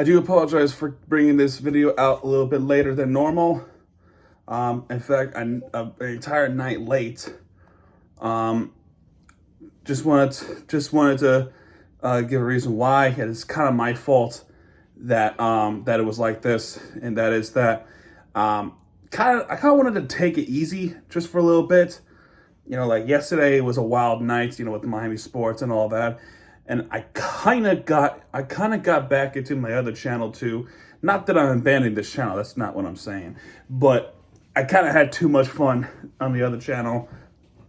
I do apologize for bringing this video out a little bit later than normal. In fact, I'm an entire night late. Just wanted to give a reason why, and it's kind of my fault that that it was like this, and that is that I kind of wanted to take it easy just for a little bit. You know, like yesterday was a wild night, you know, with the Miami sports and all that. And I kind of got back into my other channel too. Not that I'm abandoning this channel, that's not what I'm saying. But I kind of had too much fun on the other channel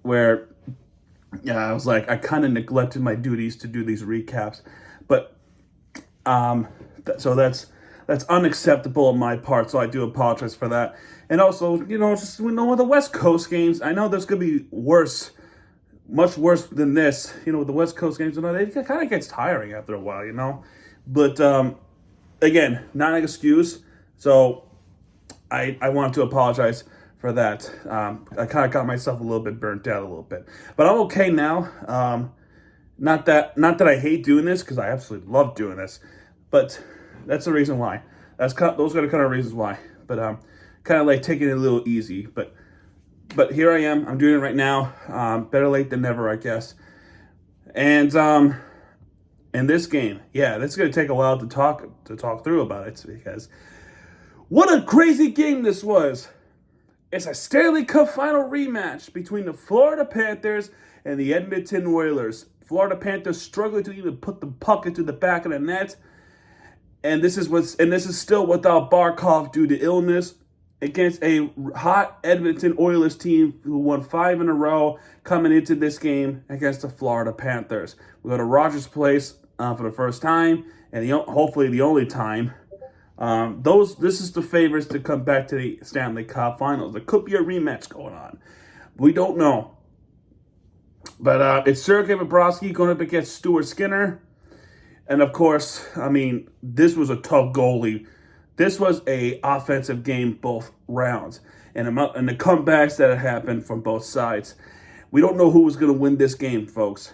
where, yeah, I was like, I kind of neglected my duties to do these recaps. But, so that's unacceptable on my part, so I do apologize for that. And also, you know, just, you know, with the West Coast games, I know there's going to be worse, much worse than this, you know, with the West Coast games, you know, it kind of gets tiring after a while, you know. But, again, not an excuse, so I want to apologize for that. I kind of got myself a little bit burnt out a little bit. But I'm okay now. Not that I hate doing this, because I absolutely love doing this, but that's the reason why. Those are the kind of reasons why. But kind of like taking it a little easy. But here I am. I'm doing it right now. Better late than never, I guess. And in this game, yeah, this is gonna take a while to talk through about it, because what a crazy game this was. It's a Stanley Cup final rematch between the Florida Panthers and the Edmonton Oilers. Florida Panthers struggling to even put the puck into the back of the net. And this is still without Barkov due to illness, against a hot Edmonton Oilers team who won 5 in a row coming into this game against the Florida Panthers. We go to Rogers Place for the first time, and hopefully the only time. This is the favorites to come back to the Stanley Cup Finals. There could be a rematch going on. We don't know. But it's Sergei Bobrovsky going up against Stuart Skinner. And of course, I mean, this was a tough goalie. This was a offensive game both rounds. And the comebacks that happened from both sides. We don't know who was going to win this game, folks.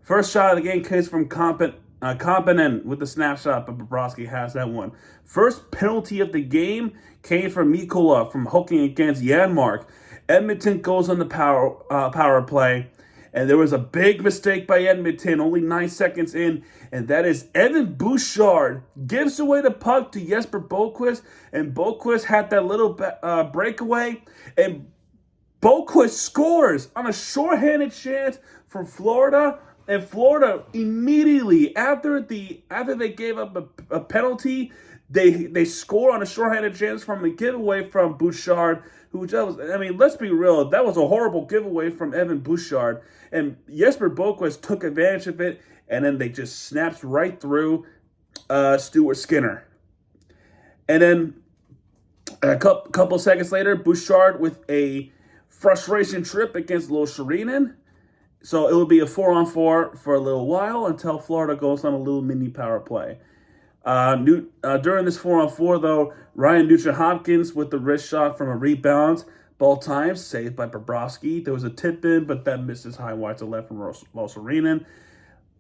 First shot of the game came from Komppanen with the snapshot, but Bobrovsky has that one. First penalty of the game came from Mikkola from hooking against Janmark. Edmonton goes on the power play. And there was a big mistake by Edmonton, only 9 seconds in, and that is Evan Bouchard gives away the puck to Jesper Boquist, and Boquist had that little breakaway, and Boquist scores on a shorthanded chance from Florida, and Florida immediately after they gave up a penalty, they score on a shorthanded chance from a giveaway from Bouchard, who just, I mean, let's be real, that was a horrible giveaway from Evan Bouchard. And Jesper Boquist took advantage of it, and then they just snapped right through Stuart Skinner. And then a couple seconds later, Bouchard with a frustration trip against Lil Sharinen. So it will be a 4-on-4 for a little while until Florida goes on a little mini power play. During this 4-on-4, though, Ryan Nugent-Hopkins with the wrist shot from a rebound, both times saved by Bobrovsky. There was a tip-in, but that misses high wide to left from Rosarinen.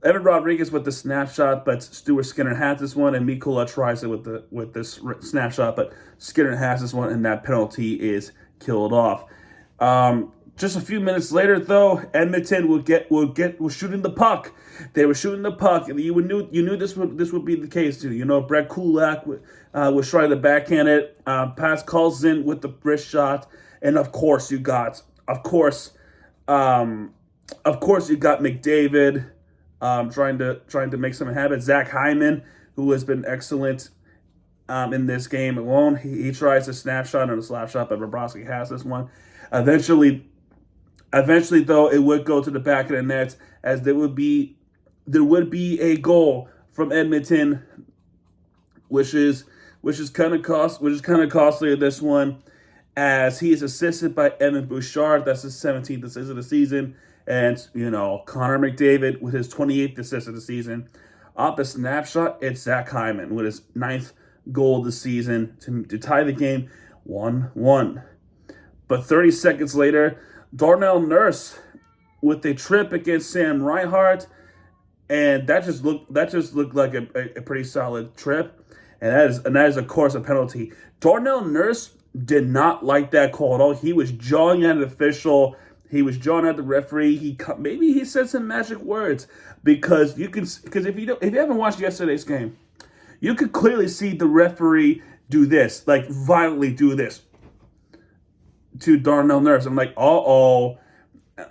Evan Rodriguez with the snapshot, but Stuart Skinner has this one, and Mikkola tries it with this snapshot, but Skinner has this one, and that penalty is killed off. Just a few minutes later, though, Edmonton was shooting the puck. They were shooting the puck, and you knew this would be the case too. You know, Brett Kulak was trying to backhand it. Pass Carlson with the wrist shot, and of course you got McDavid trying to make something happen. Zach Hyman, who has been excellent in this game alone, he tries a snapshot and a slap shot, but Bobrovsky has this one. Eventually, though, it would go to the back of the net, as there would be a goal from Edmonton, which is kind of costly at this one, as he is assisted by Evan Bouchard. That's his 17th assist of the season, and you know, Connor McDavid with his 28th assist of the season. Off the snapshot, it's Zach Hyman with his 9th goal of the season to tie the game 1-1. But 30 seconds later, Darnell Nurse with a trip against Sam Reinhart and that just looked like a pretty solid trip, and that is of course a penalty. Darnell Nurse did not like that call at all. He was jawing at an official. He was jawing at the referee. Maybe he said some magic words because if you haven't watched yesterday's game, you could clearly see the referee do this, like violently do this to Darnell Nurse. I'm like, uh-oh.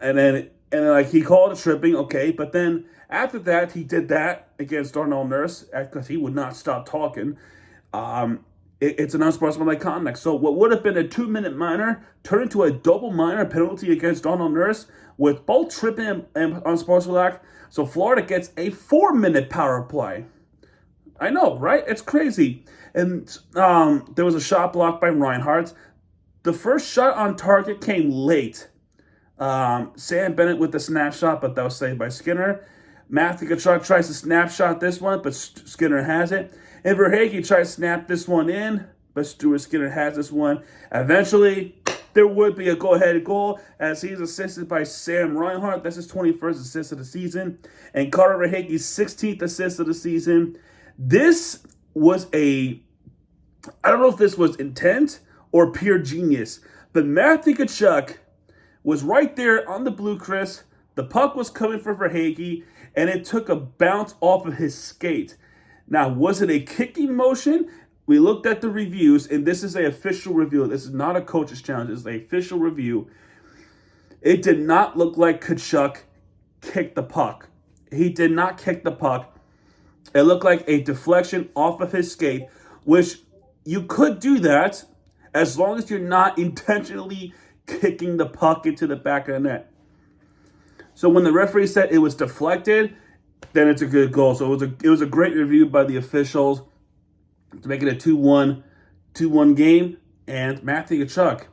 And then like he called it tripping, okay, but then after that he did that against Darnell Nurse because he would not stop talking. It's an unsportsmanlike conduct. So what would have been a 2-minute minor turned into a double minor penalty against Darnell Nurse with both tripping and unsportsmanlike. So Florida gets a 4-minute power play. I know, right? It's crazy. And there was a shot blocked by Reinhardt. The first shot on target came late. Sam Bennett with the snapshot, but that was saved by Skinner. Matthew Tkachuk tries to snapshot this one, but Skinner has it. And Verhaeghe tries to snap this one in, but Stuart Skinner has this one. Eventually, there would be a go-ahead goal as he's assisted by Sam Reinhart. That's his 21st assist of the season. And Carter Verhaeghe's 16th assist of the season. This was I don't know if this was intent or pure genius, but Matthew Tkachuk was right there on the blue crease. The puck was coming for Verhaeghe, and it took a bounce off of his skate. Now, was it a kicking motion? We looked at the reviews, and this is an official review. This is not a coach's challenge. This is an official review. It did not look like Tkachuk kicked the puck. He did not kick the puck. It looked like a deflection off of his skate, which you could do that as long as you're not intentionally kicking the puck into the back of the net. So when the referee said it was deflected, then it's a good goal. So it was a great review by the officials to make it a 2-1 game. And Matthew Tkachuk,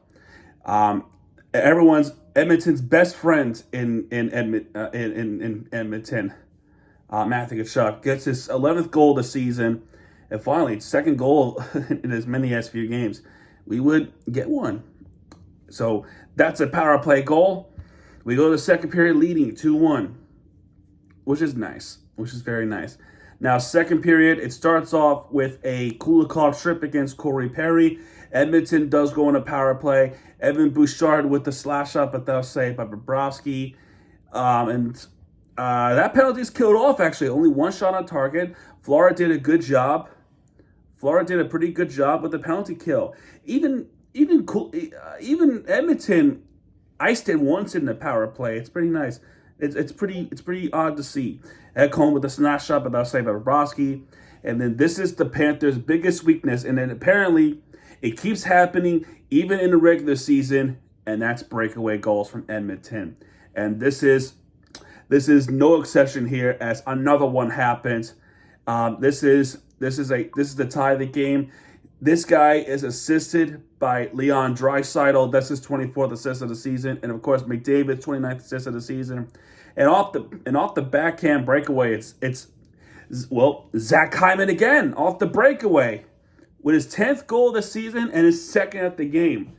Edmonton's best friend in Edmonton, Matthew Tkachuk gets his 11th goal this season, and finally second goal in as many as few games. We would get one. So that's a power play goal. We go to the second period leading 2-1, which is nice, which is very nice. Now, second period, it starts off with a Kulikov trip against Corey Perry. Edmonton does go on a power play. Evan Bouchard with the slash up, but that was saved by Bobrovsky. That penalty is killed off, actually. Only one shot on target. Florida did a good job. Florida did a pretty good job with the penalty kill. Even Edmonton iced it once in the power play. It's pretty nice. It's pretty odd to see. Ekholm with the snatch shot, but that was saved by Bobrovsky. And then this is the Panthers' biggest weakness. And then apparently it keeps happening even in the regular season, and that's breakaway goals from Edmonton. And this is no exception here, as another one happens. This is the tie of the game. This guy is assisted by Leon Draisaitl. That's his 24th assist of the season, and of course McDavid's 29th assist of the season. And off the backhand breakaway, it's Zach Hyman again off the breakaway with his 10th goal of the season and his second at the game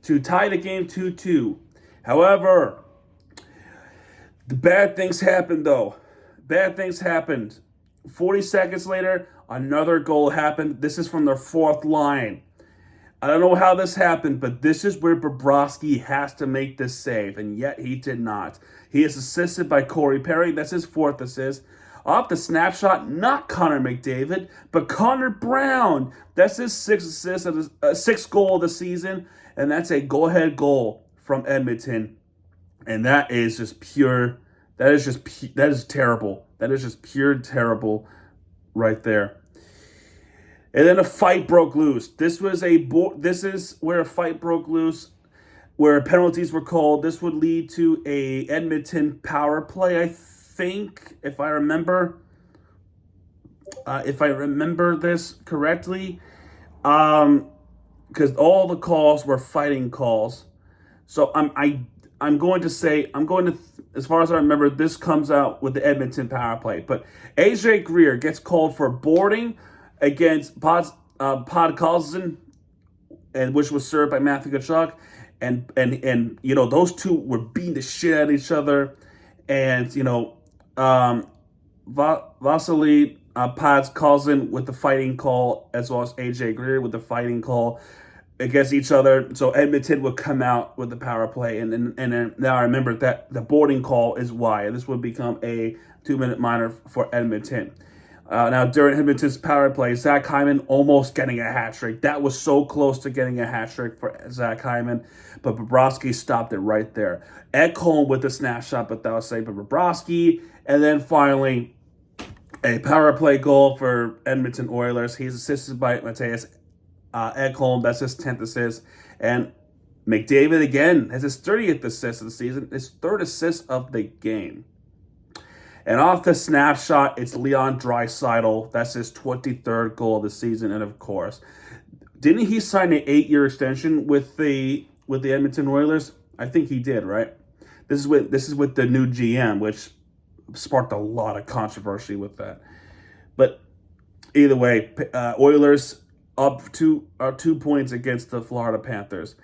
to tie the game 2-2. However, the bad things happened though. Bad things happened. 40 seconds later, another goal happened. This is from their fourth line. I don't know how this happened, but this is where Bobrovsky has to make this save, and yet he did not. He is assisted by Corey Perry. That's his fourth assist. Off the snapshot, not Connor McDavid, but Connor Brown. That's his sixth goal of the season, and that's a go-ahead goal from Edmonton. And that is just pure. That is terrible. That is just pure terrible, right there. And then a fight broke loose. This is where a fight broke loose, where penalties were called. This would lead to a Edmonton power play, I think, if I remember this correctly, because all the calls were fighting calls. So I'm going to, as far as I remember, this comes out with the Edmonton power play. But AJ Greer gets called for boarding against Podkolzin, and which was served by Matthew Tkachuk, and those two were beating the shit out of each other, and Vasily Paz calls in with the fighting call, as well as AJ Greer with the fighting call against each other. So Edmonton would come out with the power play, and then now I remember that the boarding call is why this would become a 2-minute minor for Edmonton. Now, during Edmonton's power play, Zach Hyman almost getting a hat trick. That was so close to getting a hat trick for Zach Hyman, but Bobrovsky stopped it right there. Ekholm with the snapshot, but that was saved by Bobrovsky. And then finally, a power play goal for Edmonton Oilers. He's assisted by Matthias Ekholm. That's his 10th assist. And McDavid again has his 30th assist of the season, his 3rd assist of the game. And off the snapshot, it's Leon Draisaitl. That's his 23rd goal of the season. And of course, didn't he sign an 8-year extension with the Edmonton Oilers? I think he did, right? This is with the new GM, which sparked a lot of controversy with that. But either way, Oilers up 2 points against the Florida Panthers.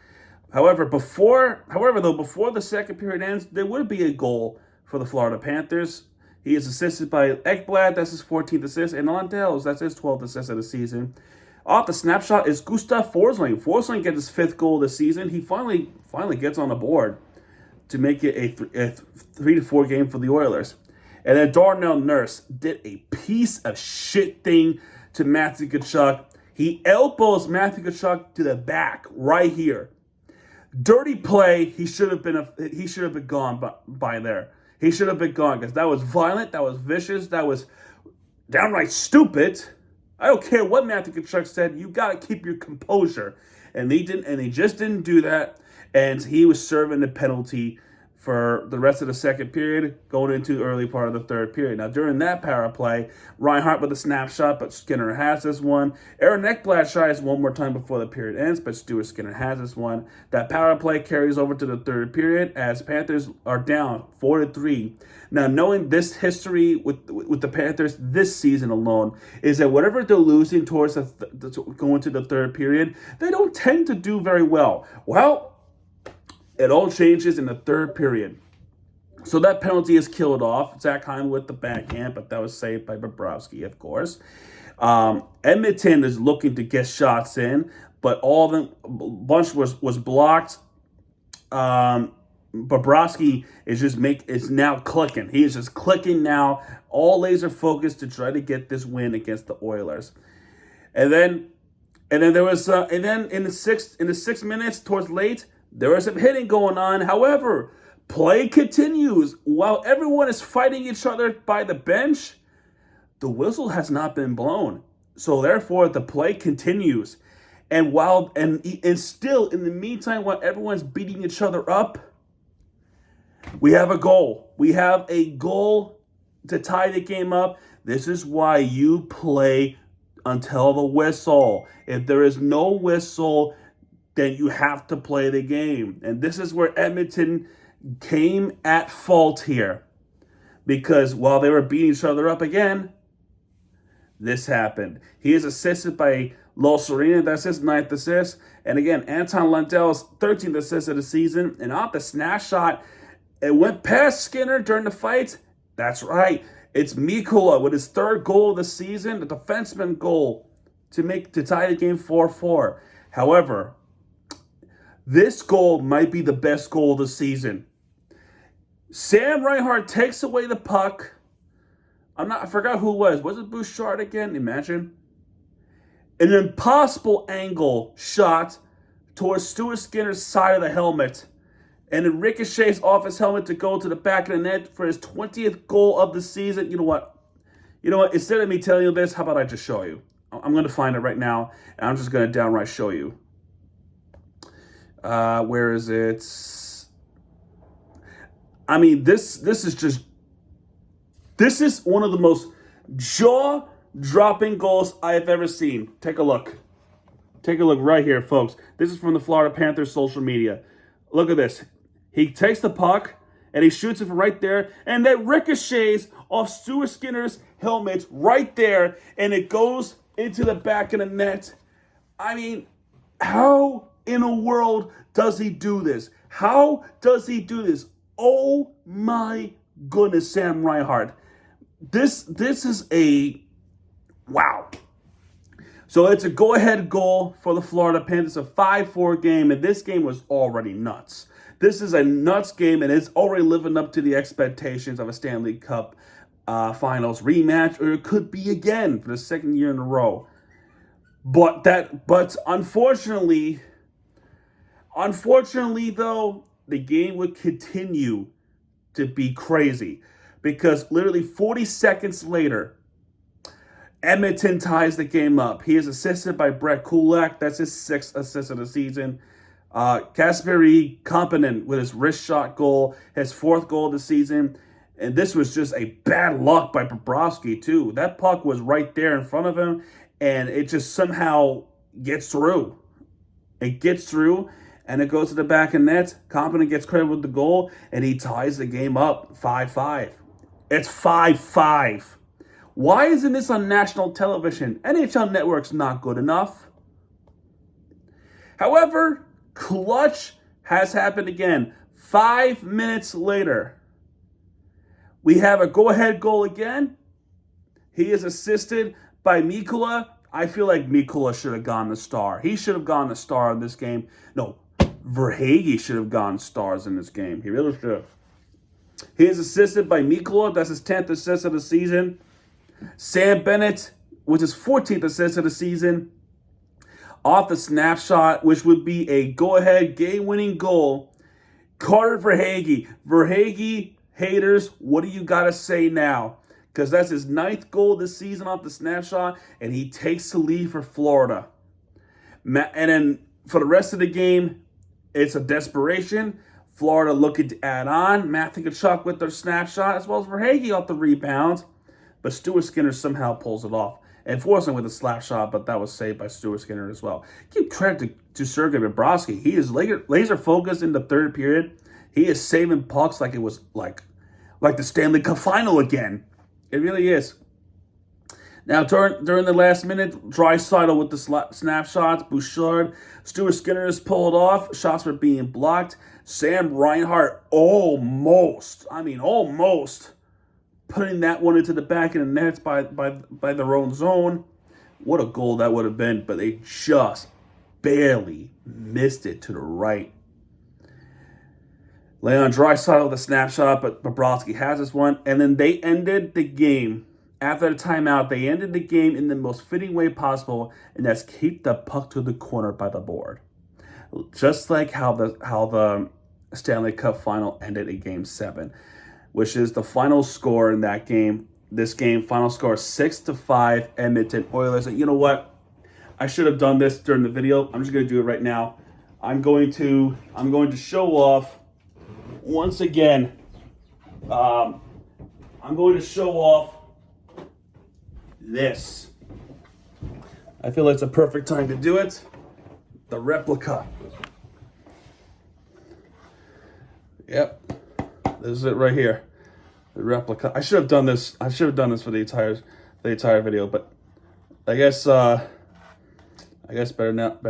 However, before the second period ends, there would be a goal for the Florida Panthers. He is assisted by Ekblad, that's his 14th assist, and Lundell, that's his 12th assist of the season. Off the snapshot is Gustav Forsling. Forsling gets his 5th goal of the season. He finally gets on the board to make it a 3-4 game for the Oilers. And then Darnell Nurse did a piece of shit thing to Matthew Tkachuk. He elbows Matthew Tkachuk to the back right here. Dirty play. He should have been gone by there. He should have been gone because that was violent, that was vicious, that was downright stupid. I don't care what Matthew Tkachuk said. You got to keep your composure. And they didn't, and they just didn't do that. And he was serving the penalty for the rest of the second period, going into the early part of the third period. Now, during that power play, Reinhart with a snapshot, but Skinner has this one. Aaron Ekblad tries one more time before the period ends, but Stuart Skinner has this one. That power play carries over to the third period as Panthers are down 4-3. Now, knowing this history with the Panthers this season alone is that whatever they're losing towards going to the third period, they don't tend to do very well. Well, it all changes in the third period. So that penalty is killed off. Zach Hyman with the backhand, but that was saved by Bobrovsky, of course. Edmonton is looking to get shots in, but all of them, bunch was blocked. Bobrovsky is now clicking. He is just clicking now, all laser focused to try to get this win against the Oilers. And then there was in the 6 minutes towards late, there was some hitting going on. However, play continues. While everyone is fighting each other by the bench, the whistle has not been blown. So therefore, the play continues. And still, in the meantime, while everyone's beating each other up, we have a goal. We have a goal to tie the game up. This is why you play until the whistle. If there is no whistle, then you have to play the game. And this is where Edmonton came at fault here. Because while they were beating each other up again, this happened. He is assisted by Lol Serena, that's his 9th assist. And again, Anton Lundell's 13th assist of the season. And off the snapshot, it went past Skinner during the fight. That's right. It's Mikula with his 3rd goal of the season, the defenseman goal to tie the game 4-4. However, this goal might be the best goal of the season. Sam Reinhart takes away the puck. I forgot who it was. Was it Bouchard again? Imagine. An impossible angle shot towards Stuart Skinner's side of the helmet. And it ricochets off his helmet to go to the back of the net for his 20th goal of the season. You know what? Instead of me telling you this, how about I just show you? I'm going to find it right now, and I'm just going to downright show you. Where is it? I mean, this is one of the most jaw-dropping goals I have ever seen. Take a look. Take a look right here, folks. This is from the Florida Panthers social media. Look at this. He takes the puck, and he shoots it from right there, and that ricochets off Stuart Skinner's helmet right there, and it goes into the back of the net. I mean, how in the world does he do this? How does he do this? Oh my goodness, Sam Reinhart. this is a wow. So it's a go-ahead goal for the Florida Panthers, a 5-4 game, and this game was already nuts. This is a nuts game, and it's already living up to the expectations of a Stanley Cup Finals rematch, or it could be again for the second year in a row. But unfortunately though, the game would continue to be crazy because literally 40 seconds later, Edmonton ties the game up. He is assisted by Brett Kulak. That's his 6th assist of the season. Kasperi Kapanen with his wrist shot goal, his 4th goal of the season. And this was just a bad luck by Bobrovsky, too. That puck was right there in front of him, and it just somehow gets through. It gets through, and it goes to the back of net. Kapanen gets credit with the goal, and he ties the game up 5-5. It's 5-5. Why isn't this on national television? NHL Network's not good enough. However, clutch has happened again. 5 minutes later, we have a go-ahead goal again. He is assisted by Mikkola. I feel like Mikkola should have gone the star. He should have gone the star in this game. No, Verhaeghe should have gone stars in this game. He really should have. He is assisted by Mikkola. That's his 10th assist of the season. Sam Bennett, which is 14th assist of the season, off the snapshot, which would be a go-ahead game-winning goal. Carter Verhaeghe. Verhaeghe, haters, what do you got to say now? Because that's his 9th goal this season off the snapshot, and he takes the lead for Florida. And then for the rest of the game, it's a desperation. Florida looking to add on. Matthew Tkachuk with their snapshot, as well as Verhaeghe off the rebound. But Stuart Skinner somehow pulls it off. And Forson with a slap shot, but that was saved by Stuart Skinner as well. Give credit to Sergei Bobrovsky. He is laser focused in the third period. He is saving pucks like it was like the Stanley Cup final again. It really is. Now, during the last minute, Draisaitl with the snapshots. Bouchard, Stuart Skinner is pulled off. Shots were being blocked. Sam Reinhart almost putting that one into the back of the nets by their own zone. What a goal that would have been, but they just barely missed it to the right. Leon Draisaitl with a snapshot, but Bobrovsky has this one. And then they ended the game. After the timeout, they ended the game in the most fitting way possible, and that's keep the puck to the corner by the board. Just like how the Stanley Cup final ended in Game 7. Which is the final score in that game. This game, final score 6-5, Edmonton Oilers. And you know what? I should have done this during the video. I'm just going to do it right now. I'm going to show off once again. I'm going to show off this. I feel it's a perfect time to do it. The replica. Yep. This is it right here. The replica. I should have done this. I should have done this for the entire video, but I guess better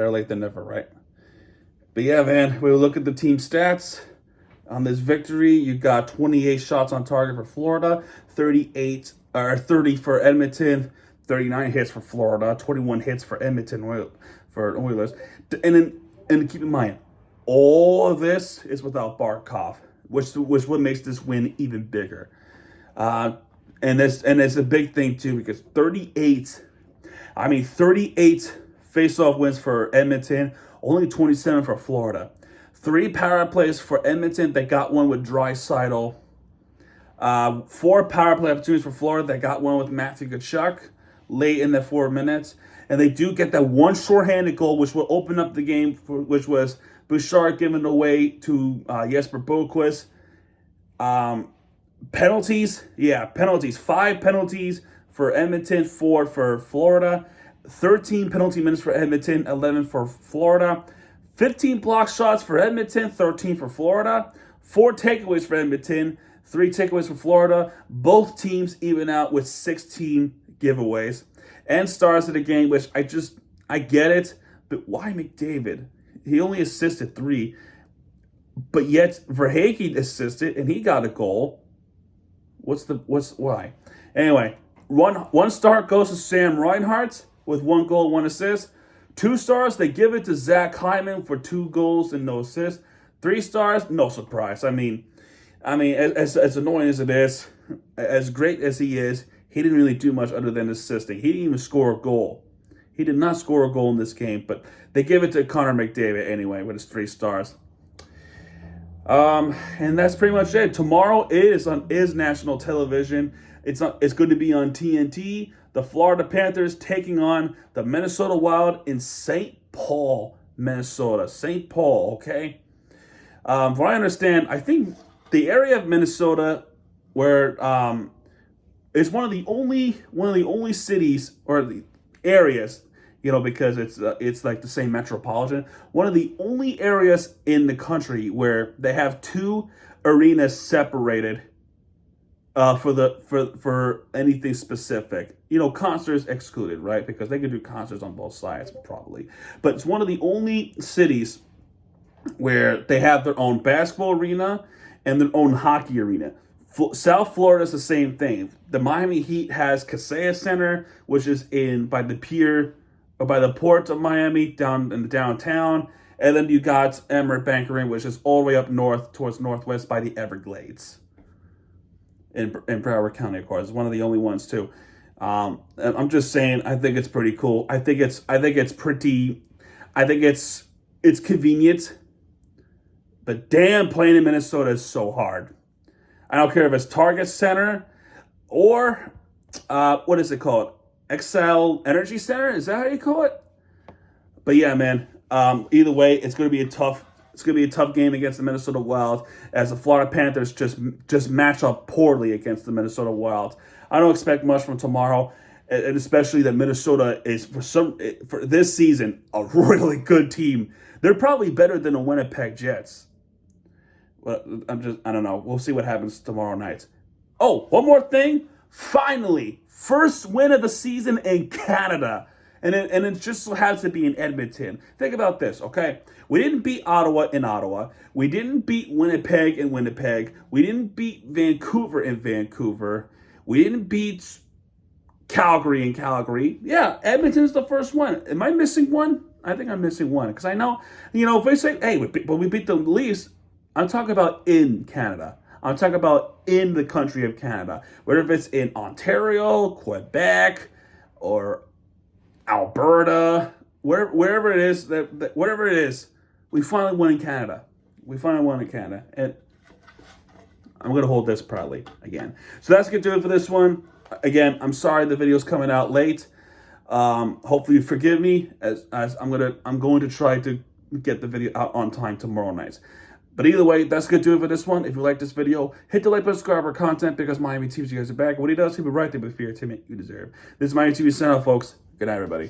late than never, right? But yeah, man, we look at the team stats on this victory. You got 28 shots on target for Florida, 30 for Edmonton, 39 hits for Florida, 21 hits for Edmonton for Oilers. And keep in mind, all of this is without Barkov, which what makes this win even bigger. And it's a big thing too, because 38 face-off wins for Edmonton, only 27 for Florida. 3 power plays for Edmonton, they got one with Draisaitl. 4 power play opportunities for Florida, they got one with Matthew Tkachuk late in the 4 minutes. And they do get that one shorthanded goal, which will open up the game, which was Bouchard giving away to Jesper Boquist. Penalties. 5 penalties for Edmonton, 4 for Florida. 13 penalty minutes for Edmonton, 11 for Florida. 15 block shots for Edmonton, 13 for Florida. 4 takeaways for Edmonton, 3 takeaways for Florida. Both teams even out with 16 giveaways. And stars of the game, which I get it, but why McDavid? He only assisted 3, but yet Verhaeghe assisted and he got a goal. Why? Anyway, one star goes to Sam Reinhart with 1 goal, 1 assist. 2 stars, they give it to Zach Hyman for 2 goals and no assists. 3 stars, no surprise. I mean, as annoying as it is, as great as he is, he didn't really do much other than assisting. He didn't even score a goal. He did not score a goal in this game, but they give it to Connor McDavid anyway with his 3 stars. And that's pretty much it. Tomorrow is national television. It's going to be on TNT. The Florida Panthers taking on the Minnesota Wild in St. Paul, Minnesota. St. Paul, okay? From what I understand, I think the area of Minnesota where it's one of the only cities or the areas, because it's like the same metropolitan. One of the only areas in the country where they have 2 arenas separated for anything specific. Concerts excluded, right? Because they could do concerts on both sides probably. But it's one of the only cities where they have their own basketball arena and their own hockey arena. South Florida is the same thing. The Miami Heat has Kaseya Center, which is by the pier or by the port of Miami down in the downtown. And then you got Emirates Bank Arena, which is all the way up north towards northwest by the Everglades. In Broward County, of course. It's one of the only ones too. I'm just saying, I think it's pretty cool. I think it's convenient. But damn, playing in Minnesota is so hard. I don't care if it's Target Center or what is it called? XL Energy Center? Is that how you call it? But yeah, man. Either way, it's going to be a tough game against the Minnesota Wild, as the Florida Panthers just match up poorly against the Minnesota Wild. I don't expect much from tomorrow, and especially that Minnesota is for this season a really good team. They're probably better than the Winnipeg Jets. But I don't know. We'll see what happens tomorrow night. Oh, one more thing. Finally, first win of the season in Canada. And it just so happens to be in Edmonton. Think about this, okay? We didn't beat Ottawa in Ottawa. We didn't beat Winnipeg in Winnipeg. We didn't beat Vancouver in Vancouver. We didn't beat Calgary in Calgary. Yeah, Edmonton's the first one. Am I missing one? I think I'm missing one. Because I know, if they say, hey, we beat the Leafs, I'm talking about in Canada. I'm talking about in the country of Canada. Whether it's in Ontario, Quebec, or Alberta, wherever it is, whatever it is, we finally won in Canada. And I'm going to hold this proudly again. So that's going to do it for this one. Again, I'm sorry the video's coming out late. Hopefully you forgive me, as I'm going to try to get the video out on time tomorrow night. But either way, that's going to do it for this one. If you like this video, hit the like button, subscribe for content, because Miami TV's you guys are back. What he does, he'll be right there with the fear to make you deserve. This is Miami TV sign out, folks. Good night, everybody.